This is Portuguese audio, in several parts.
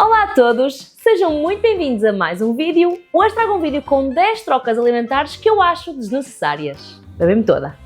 Olá a todos, sejam muito bem-vindos a mais um vídeo. Hoje trago um vídeo com 10 trocas alimentares que eu acho desnecessárias. Bebem-me toda.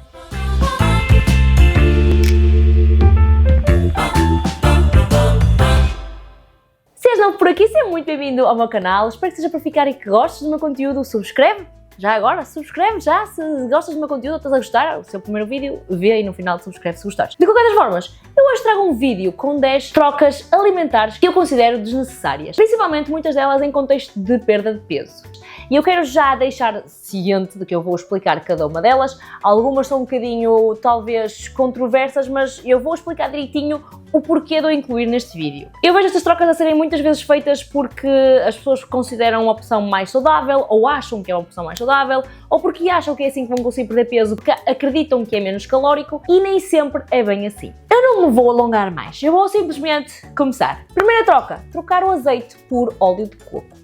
Se és novo por aqui, seja muito bem-vindo ao meu canal. Espero que seja para ficar e que gostes do meu conteúdo. Subscreve! Já agora, subscreve já, se gostas do meu conteúdo ou estás a gostar, o seu primeiro vídeo, vê aí no final, subscreve se gostares. De qualquer das formas, eu hoje trago um vídeo com 10 trocas alimentares que eu considero desnecessárias, principalmente muitas delas em contexto de perda de peso. E eu quero já deixar ciente de que eu vou explicar cada uma delas. Algumas são um bocadinho, talvez, controversas, mas eu vou explicar direitinho o porquê de eu incluir neste vídeo. Eu vejo estas trocas a serem muitas vezes feitas porque as pessoas consideram uma opção mais saudável, ou acham que é uma opção mais saudável, ou porque acham que é assim que vão conseguir perder peso, porque acreditam que é menos calórico, e nem sempre é bem assim. Eu não me vou alongar mais, eu vou simplesmente começar. Primeira troca, trocar o azeite por óleo de coco.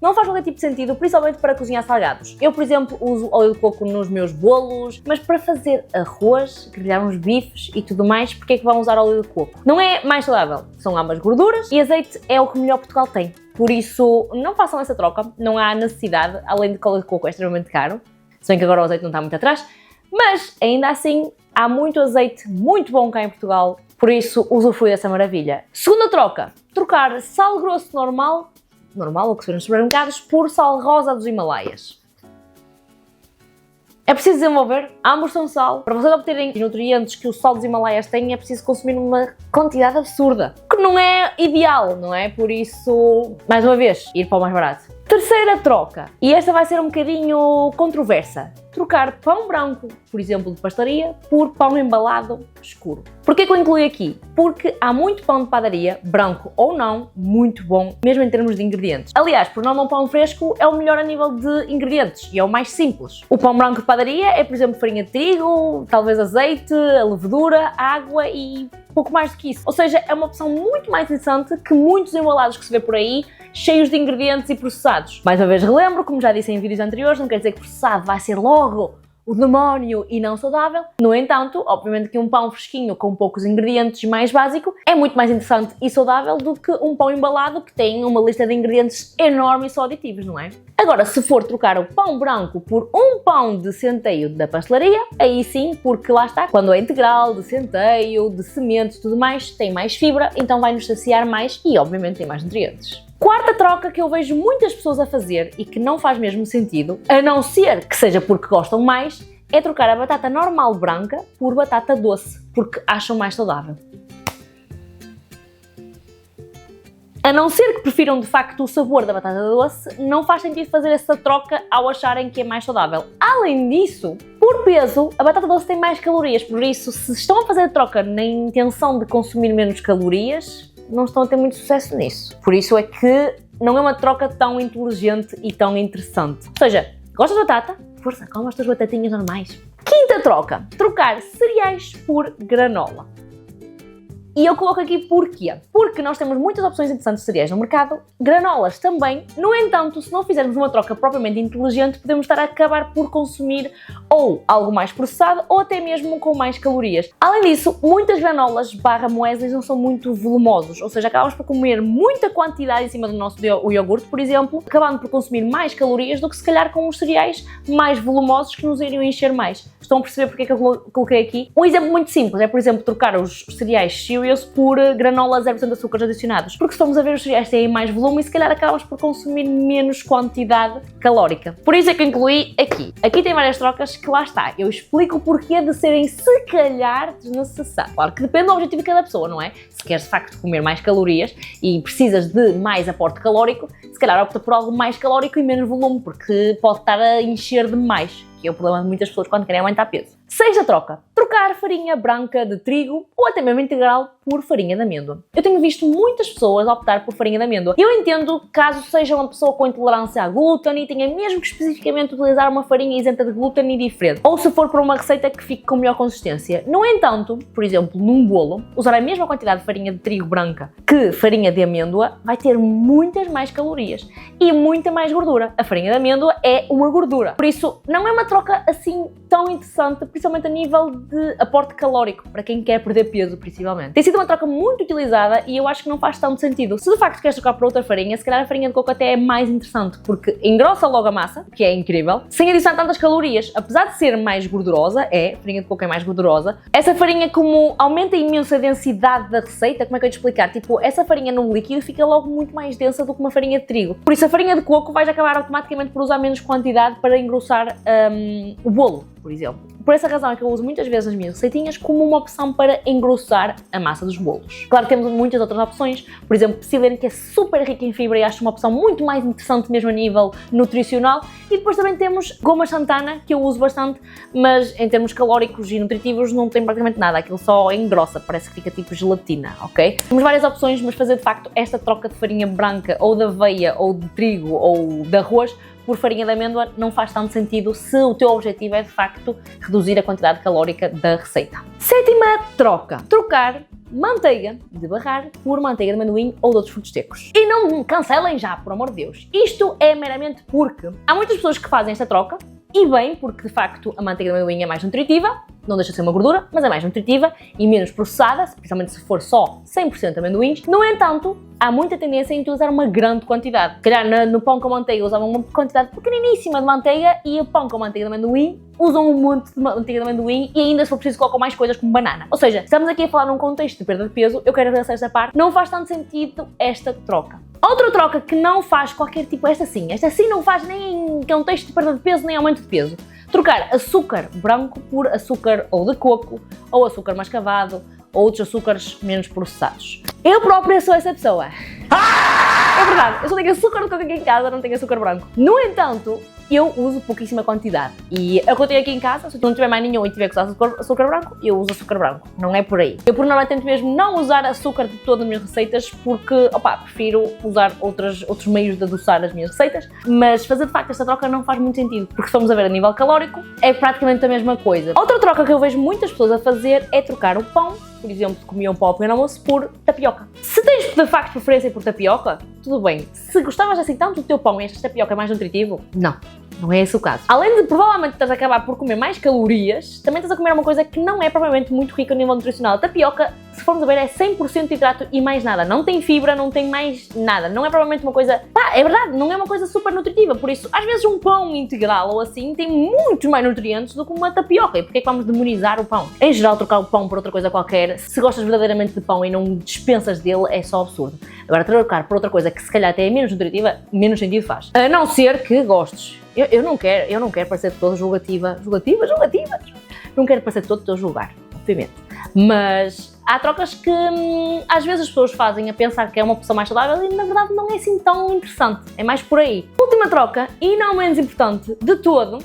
Não faz qualquer tipo de sentido, principalmente para cozinhar salgados. Eu, por exemplo, uso óleo de coco nos meus bolos, mas para fazer arroz, grelhar uns bifes e tudo mais, porque é que vão usar óleo de coco? Não é mais saudável, são ambas gorduras e azeite é o que melhor Portugal tem. Por isso, não façam essa troca, não há necessidade, além de que o óleo de coco é extremamente caro, se bem que agora o azeite não está muito atrás, mas ainda assim há muito azeite muito bom cá em Portugal, por isso usufrui dessa maravilha. Segunda troca, trocar sal grosso normal, o que se vê nos supermercados, por sal rosa dos Himalaias. É preciso desenvolver a ambos sal. Para vocês obterem os nutrientes que o sal dos Himalaias tem, é preciso consumir uma quantidade absurda, que não é ideal, não é? Por isso, mais uma vez, ir para o mais barato. Terceira troca, e esta vai ser um bocadinho controversa. Trocar pão branco, por exemplo, de pastelaria, por pão embalado escuro. Porquê que eu incluí aqui? Porque há muito pão de padaria, branco ou não, muito bom, mesmo em termos de ingredientes. Aliás, por norma, o pão fresco é o melhor a nível de ingredientes e é o mais simples. O pão branco de padaria é, por exemplo, farinha de trigo, talvez azeite, a levedura, água e pouco mais do que isso. Ou seja, é uma opção muito mais interessante que muitos embalados que se vê por aí, cheios de ingredientes e processados. Mais uma vez relembro, como já disse em vídeos anteriores, não quer dizer que processado vai ser logo o demónio e não saudável. No entanto, obviamente que um pão fresquinho com poucos ingredientes mais básico é muito mais interessante e saudável do que um pão embalado que tem uma lista de ingredientes enorme e só aditivos, não é? Agora, se for trocar o pão branco por um pão de centeio da pastelaria, aí sim, porque lá está, quando é integral, de centeio, de sementes e tudo mais, tem mais fibra, então vai nos saciar mais e obviamente tem mais nutrientes. Quarta troca que eu vejo muitas pessoas a fazer e que não faz mesmo sentido, a não ser que seja porque gostam mais, é trocar a batata normal branca por batata doce, porque acham mais saudável. A não ser que prefiram de facto o sabor da batata doce, não faz sentido fazer essa troca ao acharem que é mais saudável. Além disso, por peso, a batata doce tem mais calorias, por isso, se estão a fazer a troca na intenção de consumir menos calorias, não estão a ter muito sucesso nisso. Por isso é que não é uma troca tão inteligente e tão interessante. Ou seja, gostas de batata? Força, coma as tuas batatinhas normais. Quinta troca, trocar cereais por granola. E eu coloco aqui porquê? Porque nós temos muitas opções interessantes de cereais no mercado, granolas também. No entanto, se não fizermos uma troca propriamente inteligente, podemos estar a acabar por consumir ou algo mais processado ou até mesmo com mais calorias. Além disso, muitas granolas / mueslis não são muito volumosos, ou seja, acabamos por comer muita quantidade em cima do nosso iogurte, por exemplo, acabando por consumir mais calorias do que se calhar com os cereais mais volumosos que nos iriam encher mais. Estão a perceber porque é que eu coloquei aqui? Um exemplo muito simples é, por exemplo, trocar os cereais Cheerios por granola 0% de açúcares adicionados. Porque se formos a ver, os cereais têm mais volume e se calhar acabamos por consumir menos quantidade calórica. Por isso é que eu incluí aqui. Aqui tem várias trocas que lá está. Eu explico o porquê de serem se calhar desnecessárias. Claro que depende do objetivo de cada pessoa, não é? Se queres de facto comer mais calorias e precisas de mais aporte calórico, se calhar opta por algo mais calórico e menos volume, porque pode estar a encher demais, que é o problema de muitas pessoas quando querem aumentar peso. Sexta troca, trocar farinha branca de trigo ou até mesmo integral por farinha de amêndoa. Eu tenho visto muitas pessoas optar por farinha de amêndoa. Eu entendo caso seja uma pessoa com intolerância a glúten e tenha mesmo que especificamente utilizar uma farinha isenta de glúten e diferente. Ou se for para uma receita que fique com melhor consistência. No entanto, por exemplo, num bolo, usar a mesma quantidade de farinha de trigo branca que farinha de amêndoa vai ter muitas mais calorias e muita mais gordura. A farinha de amêndoa é uma gordura. Por isso, não é uma troca assim tão interessante, principalmente a nível de aporte calórico, para quem quer perder peso, principalmente. Tem sido uma troca muito utilizada e eu acho que não faz tanto sentido. Se de facto queres trocar por outra farinha, se calhar a farinha de coco até é mais interessante, porque engrossa logo a massa, que é incrível, sem adicionar tantas calorias. Apesar de ser mais gordurosa, a farinha de coco é mais gordurosa, essa farinha, como aumenta imenso a densidade da receita, como é que eu ia te explicar? Tipo, essa farinha no líquido fica logo muito mais densa do que uma farinha de trigo. Por isso a farinha de coco vais acabar automaticamente por usar menos quantidade para engrossar o bolo, por exemplo. Por essa razão é que eu uso muitas vezes as minhas receitinhas como uma opção para engrossar a massa dos bolos. Claro que temos muitas outras opções, por exemplo, psyllium, que é super rica em fibra e acho uma opção muito mais interessante mesmo a nível nutricional. E depois também temos goma xantana, que eu uso bastante, mas em termos calóricos e nutritivos não tem praticamente nada, aquilo só engrossa, parece que fica tipo gelatina, ok? Temos várias opções, mas fazer de facto esta troca de farinha branca ou de aveia ou de trigo ou de arroz por farinha de amêndoa não faz tanto sentido se o teu objetivo é de facto reduzir a quantidade calórica da receita. Sétima troca: trocar manteiga de barrar por manteiga de amendoim ou de outros frutos secos. E não me cancelem já, por amor de Deus. Isto é meramente porque há muitas pessoas que fazem esta troca, e bem, porque de facto a manteiga de amendoim é mais nutritiva, não deixa de ser uma gordura, mas é mais nutritiva e menos processada, principalmente se for só 100% amendoins. No entanto, há muita tendência em utilizar uma grande quantidade. Se calhar no pão com manteiga usavam uma quantidade pequeniníssima de manteiga e o pão com manteiga de amendoim usam um monte de manteiga de amendoim e ainda se for preciso colocam mais coisas como banana. Ou seja, estamos aqui a falar num contexto de perda de peso, eu quero avançar esta parte, não faz tanto sentido esta troca. Outra troca que não faz qualquer tipo, esta sim não faz nem em contexto de perda de peso nem aumento de peso. Trocar açúcar branco por açúcar ou de coco, ou açúcar mascavado, ou outros açúcares menos processados. Eu própria sou essa pessoa. É verdade, eu só tenho açúcar de coco aqui em casa, não tenho açúcar branco. No entanto, eu uso pouquíssima quantidade. E é o que eu tenho aqui em casa, se eu não tiver mais nenhum e tiver que usar açúcar branco, eu uso açúcar branco. Não é por aí. Eu por norma tento mesmo não usar açúcar de todas as minhas receitas, porque, prefiro usar outros meios de adoçar as minhas receitas. Mas fazer de facto esta troca não faz muito sentido, porque se formos a ver a nível calórico, é praticamente a mesma coisa. Outra troca que eu vejo muitas pessoas a fazer é trocar o pão, por exemplo, se comiam pão ao pequeno almoço, por tapioca. Se tens de facto preferência por tapioca, tudo bem. Se gostavas assim tanto do teu pão e achas que tapioca é mais nutritivo, não é esse o caso. Além de provavelmente estás a acabar por comer mais calorias, também estás a comer uma coisa que não é propriamente muito rica a nível nutricional. A tapioca, se formos a ver, é 100% de hidrato e mais nada. Não tem fibra, não tem mais nada. Não é propriamente uma coisa... é verdade, não é uma coisa super nutritiva. Por isso, às vezes um pão integral ou assim tem muitos mais nutrientes do que uma tapioca. E porquê é que vamos demonizar o pão? Em geral, trocar o pão por outra coisa qualquer, se gostas verdadeiramente de pão e não dispensas dele, é só absurdo. Agora, trocar por outra coisa que se calhar até é menos nutritiva, menos sentido faz. A não ser que gostes. Eu não quero parecer de todo julgativas. Não quero parecer de todo teu julgar, obviamente. Mas há trocas que às vezes as pessoas fazem a pensar que é uma opção mais saudável e na verdade não é assim tão interessante. É mais por aí. Última troca, e não menos importante de todo,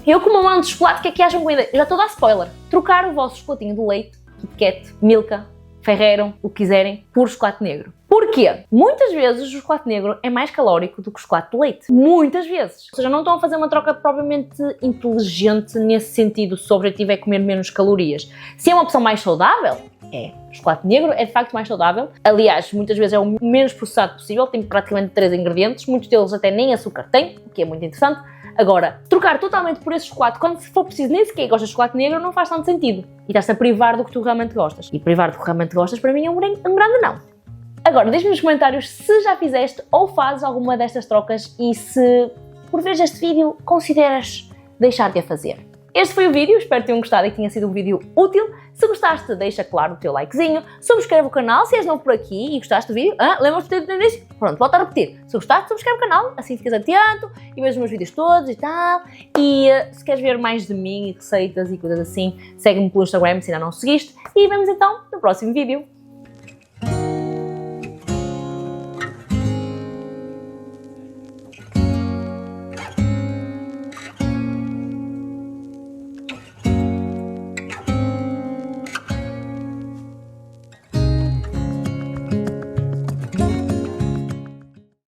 eu como amante de chocolate, o que é que acham com a ideia? Eu já estou a dar spoiler. Trocar o vosso chocolatinho de leite, Kit Kat, Milka, Ferrero, o que quiserem, por chocolate negro. Porquê? Muitas vezes o chocolate negro é mais calórico do que o chocolate de leite. Muitas vezes. Ou seja, não estão a fazer uma troca propriamente inteligente nesse sentido, se o objetivo é comer menos calorias. Se é uma opção mais saudável, o chocolate negro é de facto mais saudável. Aliás, muitas vezes é o menos processado possível, tem praticamente 3 ingredientes, muitos deles até nem açúcar têm, o que é muito interessante. Agora, trocar totalmente por esse chocolate, quando se for preciso nem sequer gostas de chocolate negro, não faz tanto sentido. E estás-te a privar do que tu realmente gostas. E privar do que realmente gostas, para mim, é um grande não. Agora, diz-me nos comentários se já fizeste ou fazes alguma destas trocas e se, por veres este vídeo, consideras deixar de a fazer. Este foi o vídeo, espero que tenham gostado e que tenha sido um vídeo útil. Se gostaste, deixa claro o teu likezinho, subscreve o canal se és novo por aqui e gostaste do vídeo. Lembra-te de ter no início? Pronto, volto a repetir. Se gostaste, subscreve o canal, assim ficas atento e vês os meus vídeos todos e tal. E se queres ver mais de mim e receitas e coisas assim, segue-me pelo Instagram se ainda não seguiste. E vemos então no próximo vídeo.